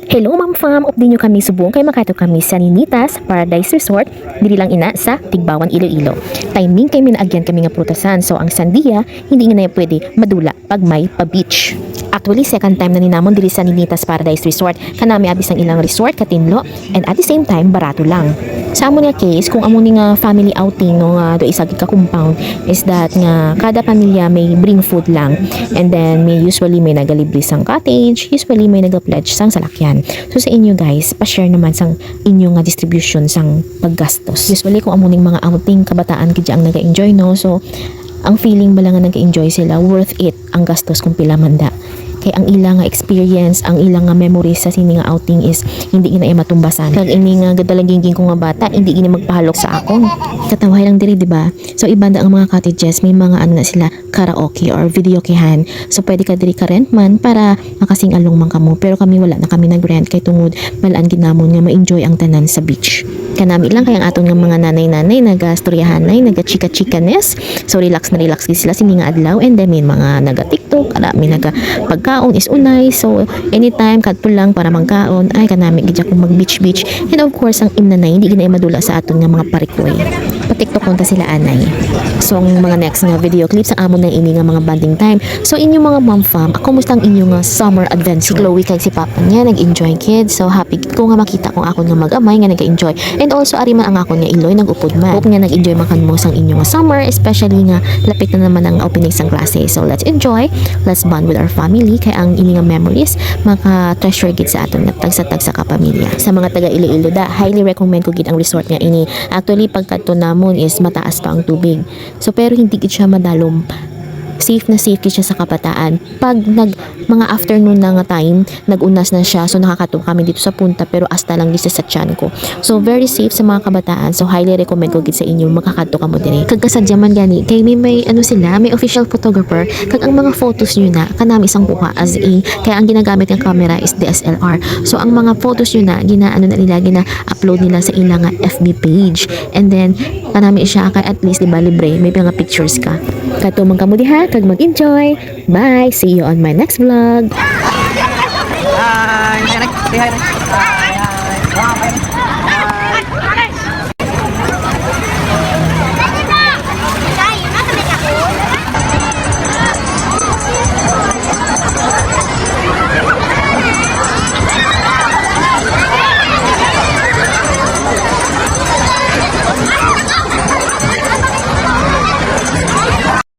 Hello Ma'am Fam, update nyo kami subong kay makato kami sa Ninitas Paradise Resort, dili lang ina sa Tigbawan, Iloilo. Timing kay minaagyan kami nga prutasan, so ang sandiya hindi nga na pwede madula pag may pa-beach. Actually, second time na ninamon diri sa Ninitas Paradise Resort. Kanami abis ang ilang resort katinlo and at the same time barato lang. Sa amo nga case, kung amo ni nga family outing no nga do isa ka compound is that nga kada pamilya may bring food lang and then may usually may nagalibre sang cottage, usually may nagapledge sang salakyan. So sa inyo guys, pa-share naman sang inyo nga distribution sang paggastos. Usually kung amo ning mga outing kabataan kidya ang naga-enjoy no, so ang feeling bala nga naga-enjoy sila, worth it ang gastos kung pila manda. Kay ang ilang nga experience, ang ilang nga memories sa sini nga outing is hindi gina matumbasan. Kag ini nga gadalaging ko nga bata, hindi gina magpahalok sa akon. Katawhay lang diri, di ba? So ibanda ang mga cottages, may mga ano na sila karaoke or videokehan. So pwede ka diri ka rent man para makasing-along man kamo. Pero kami wala na kami nag-rent kay tungod balaan ginamon nga ma-enjoy ang tanan sa beach. Kanami lang kay ang aton nga mga nanay-nanay naga-storyahanay, naga-chika-chikanes. So relax na relax gid sila sini nga adlaw and then may mga naga-TikTok, may naga pagkaon is unay. So anytime kadto lang para magkaon ay kanami gid kung mag-beach. And of course ang imnanay hindi gina madula sa aton nga mga parikoy. Pa-TikTok kunta sila anay. So ang mga next nga video clips ang amon na ini nga mga bonding time. So inyo mga mom fam, kumusta ang inyo nga summer adventure? Si Chloe kag si Papa niya nag-enjoy kids. So happy ko nga makita kong ako nga mag-amay nga nag-enjoy. And also ari man ang ako nga Iloy nag-upod man. Hope nga nag-enjoy man kan mo sang inyo nga summer, especially nga lapit na naman ang opening sang klase. So let's enjoy, let's bond with our family kay ang ini nga memories maka-treasure gid sa aton nga tagsa-tagsa ka pamilya. Sa mga taga Iloilo da, highly recommend ko gid ang resort nga ini. Actually pagkadto namon is mataas pa ang tubig. So pero hindi gid siya madalom. Safe na safe siya sa kabataan. Pag mga afternoon na nga time, nagunas na siya. So nakakatong kami dito sa punta pero hasta lang gisa sa tiyan ko. So very safe sa mga kabataan. So highly recommend ko gid sa inyo makakadto kamo dire. Kag kasadya man gani kay may ano sila, may official photographer kag ang mga photos niyo na kanami isang kuha as in kaya ang ginagamit ng camera is DSLR. So ang mga photos niyo na ginaano na nila gina-upload nila sa ilang FB page. And then kanami siya kay at least di ba libre may mga pictures ka. Kato man kamo diha kag mag-enjoy. Bye! See you on my next vlog. Hi! Say hi.